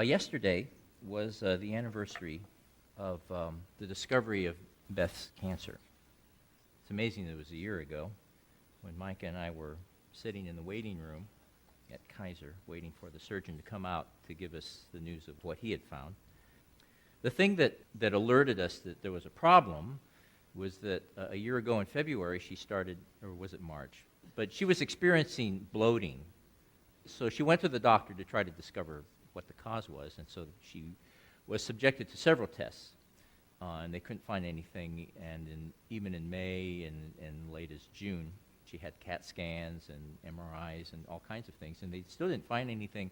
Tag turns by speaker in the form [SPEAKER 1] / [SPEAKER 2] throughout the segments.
[SPEAKER 1] Yesterday was the anniversary of the discovery of Beth's cancer. It's amazing that it was a year ago when Micah and I were sitting in the waiting room at Kaiser waiting for the surgeon to come out to give us the news of what he had found. The thing that alerted us that there was a problem was that a year ago in February she started, or was it March? But she was experiencing bloating. So she went to the doctor to try to discover what the cause was, and so she was subjected to several tests, and they couldn't find anything, and even in May and late as June, she had CAT scans and MRIs and all kinds of things, and they still didn't find anything.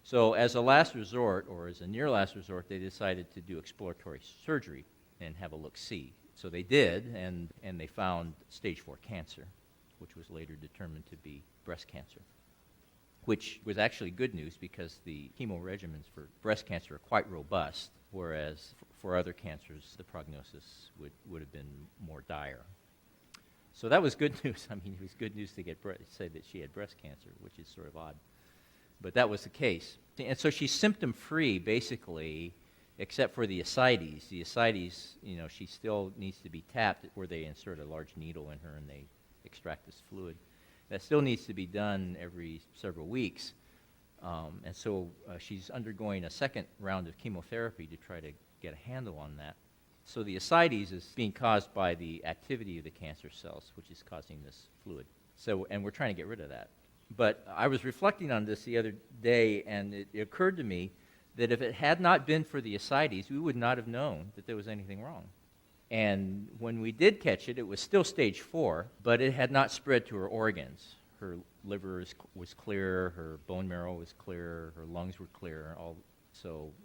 [SPEAKER 1] So as a last resort, or as a near last resort, they decided to do exploratory surgery and have a look-see. So they did, and they found stage 4 cancer, which was later determined to be breast cancer, which was actually good news because the chemo regimens for breast cancer are quite robust, whereas for other cancers, the prognosis would have been more dire. So that was good news. I mean, it was good news to say that she had breast cancer, which is sort of odd. But that was the case. And so she's symptom-free, basically, except for the ascites. The ascites, she still needs to be tapped where they insert a large needle in her and they extract this fluid. That still needs to be done every several weeks. And so she's undergoing a second round of chemotherapy to try to get a handle on that. So the ascites is being caused by the activity of the cancer cells, which is causing this fluid. And we're trying to get rid of that. But I was reflecting on this the other day, and it occurred to me that if it had not been for the ascites, we would not have known that there was anything wrong. And when we did catch it, it was still stage 4, but it had not spread to her organs. Her liver was clear, her bone marrow was clear, her lungs were clear,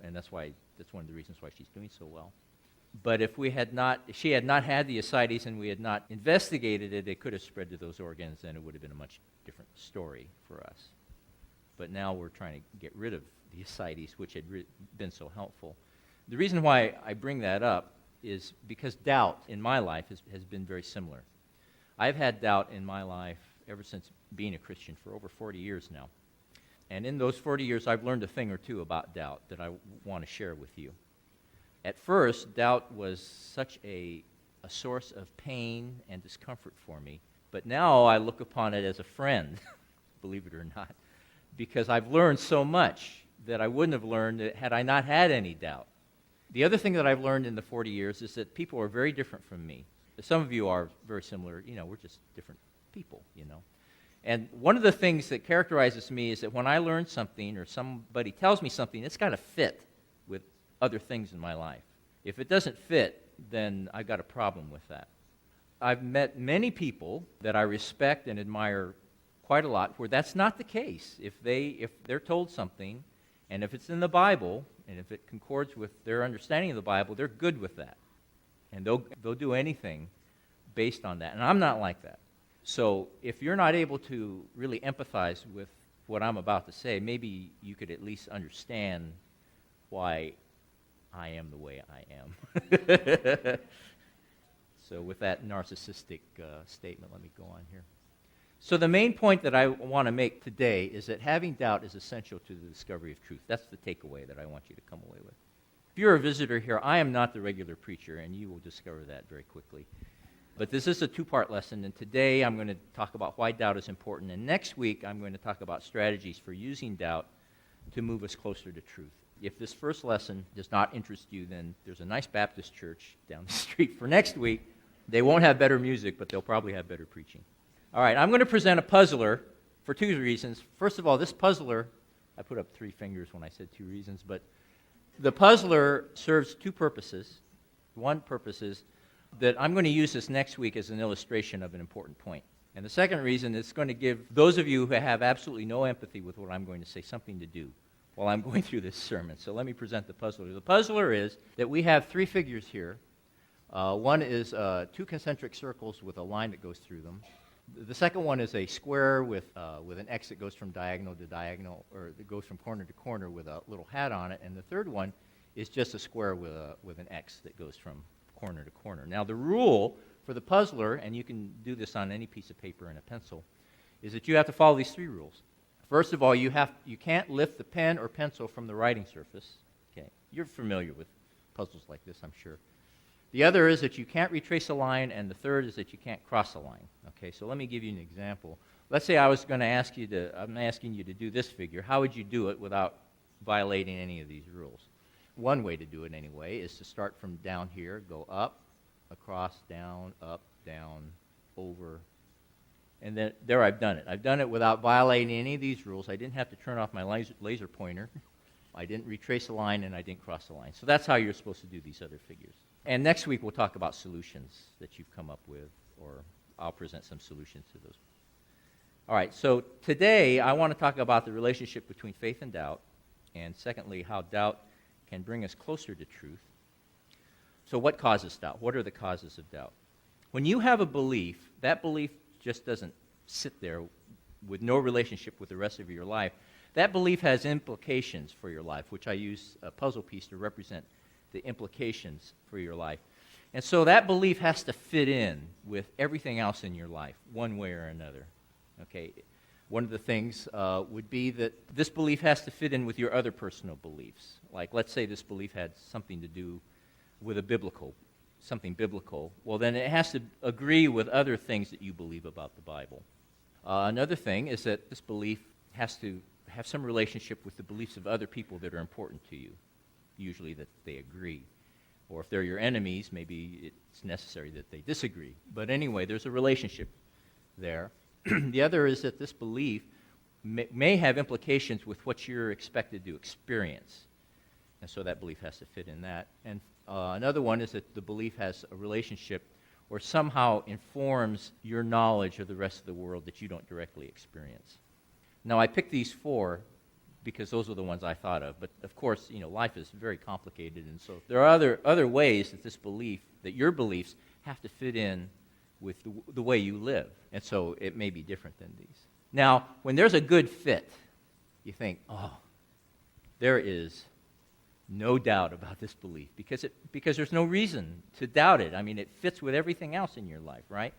[SPEAKER 1] and that's one of the reasons why she's doing so well. But if she had not had the ascites and we had not investigated it, it could have spread to those organs, and it would have been a much different story for us. But now we're trying to get rid of the ascites, which had been so helpful. The reason why I bring that up is because doubt in my life has been very similar. I've had doubt in my life ever since being a Christian for over 40 years now. And in those 40 years, I've learned a thing or two about doubt that I want to share with you. At first, doubt was such a source of pain and discomfort for me, but now I look upon it as a friend, believe it or not, because I've learned so much that I wouldn't have learned had I not had any doubt. The other thing that I've learned in the 40 years is that people are very different from me. Some of you are very similar. We're just different people, And one of the things that characterizes me is that when I learn something or somebody tells me something, it's got to fit with other things in my life. If it doesn't fit, then I've got a problem with that. I've met many people that I respect and admire quite a lot where that's not the case. If they're told something, and if it's in the Bible, and if it concords with their understanding of the Bible, they're good with that. And they'll do anything based on that. And I'm not like that. So if you're not able to really empathize with what I'm about to say, maybe you could at least understand why I am the way I am. So with that narcissistic statement, let me go on here. So the main point that I want to make today is that having doubt is essential to the discovery of truth. That's the takeaway that I want you to come away with. If you're a visitor here, I am not the regular preacher, and you will discover that very quickly. But this is a 2-part lesson, and today I'm going to talk about why doubt is important, and next week I'm going to talk about strategies for using doubt to move us closer to truth. If this first lesson does not interest you, then there's a nice Baptist church down the street for next week. They won't have better music, but they'll probably have better preaching. All right, I'm going to present a puzzler for 2 reasons. First of all, this puzzler, I put up 3 fingers when I said 2 reasons, but the puzzler serves 2 purposes. One purpose is that I'm going to use this next week as an illustration of an important point. And the second reason is going to give those of you who have absolutely no empathy with what I'm going to say something to do while I'm going through this sermon. So let me present the puzzler. The puzzler is that we have 3 figures here. One is 2 concentric circles with a line that goes through them. The second one is a square with an X that goes from diagonal to diagonal, or that goes from corner to corner with a little hat on it. And the third one is just a square with an X that goes from corner to corner. Now the rule for the puzzler, and you can do this on any piece of paper and a pencil, is that you have to follow these 3 rules. First of all, you can't lift the pen or pencil from the writing surface. Okay, you're familiar with puzzles like this, I'm sure. The other is that you can't retrace a line, and the third is that you can't cross a line. Okay, so let me give you an example. Let's say I'm asking you to do this figure. How would you do it without violating any of these rules? One way to do it anyway is to start from down here, go up, across, down, up, down, over, and then there I've done it. I've done it without violating any of these rules. I didn't have to turn off my laser pointer. I didn't retrace a line, and I didn't cross a line. So that's how you're supposed to do these other figures. And next week we'll talk about solutions that you've come up with, or I'll present some solutions to those. All right, so today I want to talk about the relationship between faith and doubt, and secondly, how doubt can bring us closer to truth. So what causes doubt? What are the causes of doubt? When you have a belief, that belief just doesn't sit there with no relationship with the rest of your life. That belief has implications for your life, which I use a puzzle piece to represent the implications for your life. And so that belief has to fit in with everything else in your life, one way or another. Okay, one of the things would be that this belief has to fit in with your other personal beliefs. Like, let's say this belief had something to do with something biblical. Well, then it has to agree with other things that you believe about the Bible. Another thing is that this belief has to have some relationship with the beliefs of other people that are important to you, usually that they agree. Or if they're your enemies, maybe it's necessary that they disagree. But anyway, there's a relationship there. The other is that this belief may have implications with what you're expected to experience. And so that belief has to fit in that. And another one is that the belief has a relationship or somehow informs your knowledge of the rest of the world that you don't directly experience. Now, I picked these four because those are the ones I thought of. But, of course, life is very complicated. And so there are other ways that your beliefs have to fit in with the way you live. And so it may be different than these. Now, when there's a good fit, you think, oh, there is no doubt about this belief because there's no reason to doubt it. I mean, it fits with everything else in your life, right?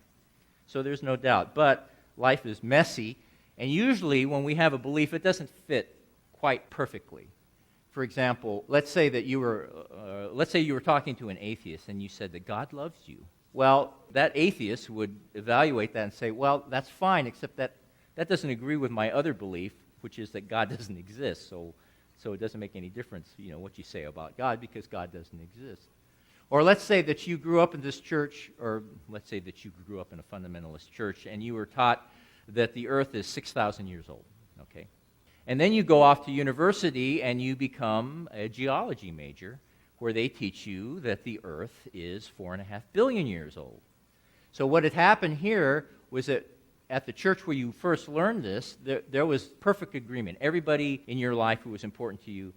[SPEAKER 1] So there's no doubt. But life is messy, and usually when we have a belief, it doesn't fit quite perfectly. For example, let's say you were talking to an atheist and you said that God loves you. Well, that atheist would evaluate that and say, well, that's fine, except that doesn't agree with my other belief, which is that God doesn't exist. So it doesn't make any difference, what you say about God, because God doesn't exist. Or let's say that you grew up in this church, or let's say that you grew up in a fundamentalist church, and you were taught that the earth is 6,000 years old, okay? And then you go off to university and you become a geology major, where they teach you that the earth is 4.5 billion years old. So what had happened here was that at the church where you first learned this, there was perfect agreement. Everybody in your life who was important to you,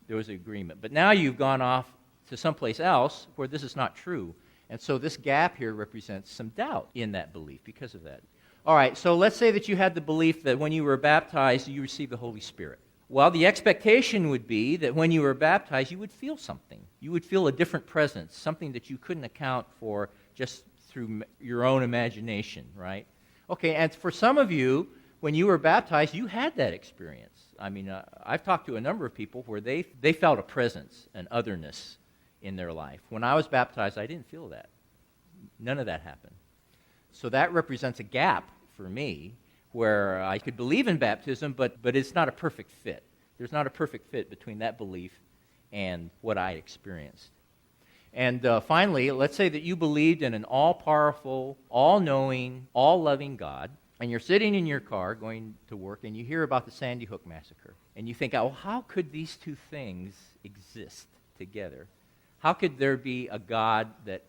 [SPEAKER 1] there was agreement. But now you've gone off to someplace else where this is not true. And so this gap here represents some doubt in that belief because of that. All right, so let's say that you had the belief that when you were baptized, you received the Holy Spirit. Well, the expectation would be that when you were baptized, you would feel something. You would feel a different presence, something that you couldn't account for just through your own imagination, right? Okay, and for some of you, when you were baptized, you had that experience. I mean, I've talked to a number of people where they felt a presence, an otherness in their life. When I was baptized, I didn't feel that. None of that happened. So that represents a gap for me where I could believe in baptism, but it's not a perfect fit. There's not a perfect fit between that belief and what I experienced. And finally, let's say that you believed in an all-powerful, all-knowing, all-loving God, and you're sitting in your car going to work, and you hear about the Sandy Hook massacre. And you think, oh, how could these two things exist together? How could there be a God that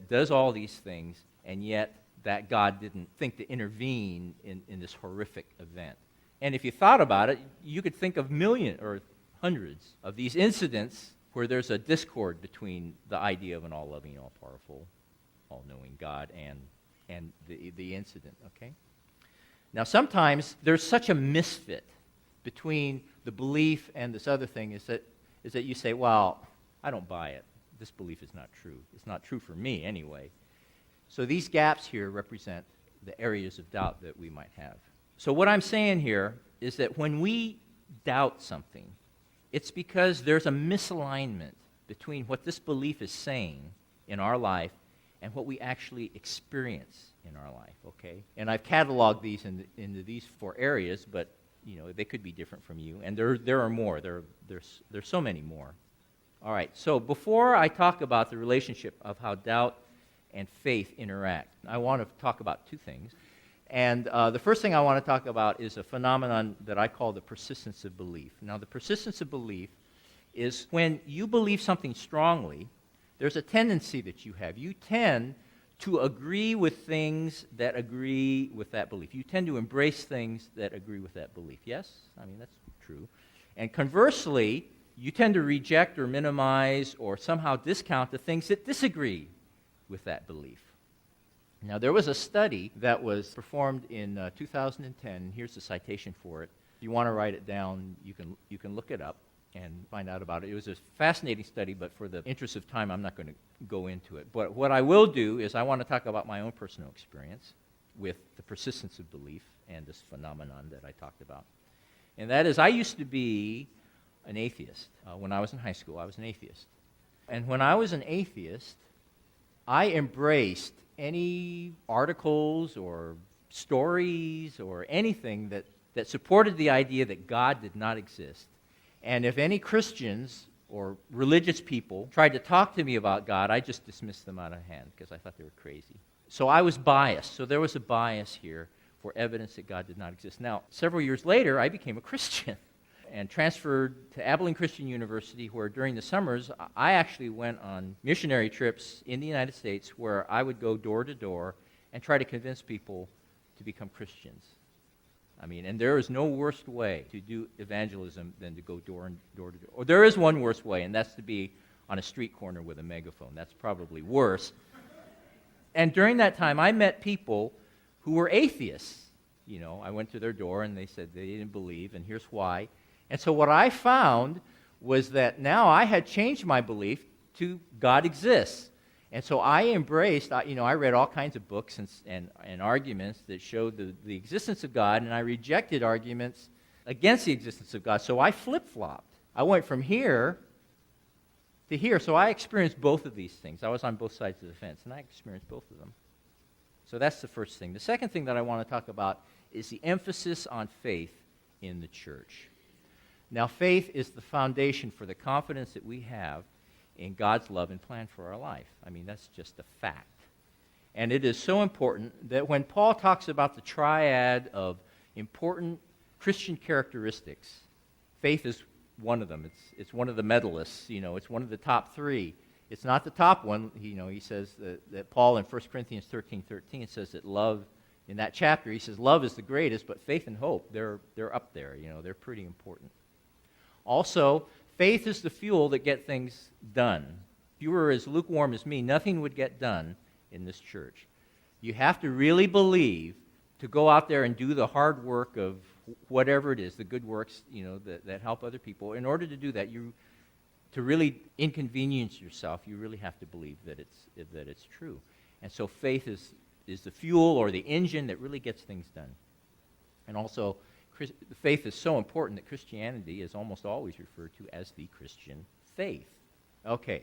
[SPEAKER 1] does all these things, and yet that God didn't think to intervene in this horrific event? And if you thought about it, you could think of millions or hundreds of these incidents where there's a discord between the idea of an all-loving, all-powerful, all-knowing God and the incident, okay? Now, sometimes there's such a misfit between the belief and this other thing is that you say, well, I don't buy it. This belief is not true. It's not true for me anyway. So these gaps here represent the areas of doubt that we might have. So what I'm saying here is that when we doubt something, it's because there's a misalignment between what this belief is saying in our life and what we actually experience in our life, okay? And I've cataloged these into these 4 areas, but they could be different from you, and there are more. There's so many more. All right, so before I talk about the relationship of how doubt and faith interact, I want to talk about 2 things. And the first thing I want to talk about is a phenomenon that I call the persistence of belief. Now, the persistence of belief is when you believe something strongly, there's a tendency that you have. You tend to agree with things that agree with that belief. You tend to embrace things that agree with that belief. Yes? I mean, that's true. And conversely, you tend to reject or minimize or somehow discount the things that disagree with that belief. Now, there was a study that was performed in 2010, and here's the citation for it. If you want to write it down, you can look it up and find out about it. It was a fascinating study, but for the interest of time, I'm not going to go into it. But what I will do is I want to talk about my own personal experience with the persistence of belief and this phenomenon that I talked about. And that is, I used to be an atheist. When I was in high school, I was an atheist. And when I was an atheist, I embraced any articles or stories or anything that supported the idea that God did not exist. And if any Christians or religious people tried to talk to me about God, I just dismissed them out of hand because I thought they were crazy. So I was biased. So there was a bias here for evidence that God did not exist. Now, several years later, I became a Christian and transferred to Abilene Christian University, where during the summers, I actually went on missionary trips in the United States where I would go door to door and try to convince people to become Christians. I mean, and there is no worse way to do evangelism than to go door to door. Or there is one worse way, and that's to be on a street corner with a megaphone. That's probably worse. And during that time, I met people who were atheists. I went to their door, and they said they didn't believe, and here's why. And so what I found was that now I had changed my belief to God exists. And so I embraced, I read all kinds of books and arguments that showed the existence of God, and I rejected arguments against the existence of God. So I flip-flopped. I went from here to here. So I experienced both of these things. I was on both sides of the fence, and I experienced both of them. So that's the first thing. The second thing that I want to talk about is the emphasis on faith in the church. Now, faith is the foundation for the confidence that we have in God's love and plan for our life. I mean, that's just a fact. And it is so important that when Paul talks about the triad of important Christian characteristics, faith is one of them. It's one of the medalists. It's one of the top 3. It's not the top one. He says that Paul in 1 Corinthians 13:13 says that love, in that chapter, he says love is the greatest, but faith and hope, they're up there. They're pretty important. Also, faith is the fuel that gets things done. If you were as lukewarm as me, nothing would get done in this church. You have to really believe to go out there and do the hard work of whatever it is, the good works, that help other people. In order to do that, to really inconvenience yourself, you really have to believe that it's true. And so faith is the fuel or the engine that really gets things done. And also, faith is so important that Christianity is almost always referred to as the Christian faith. Okay,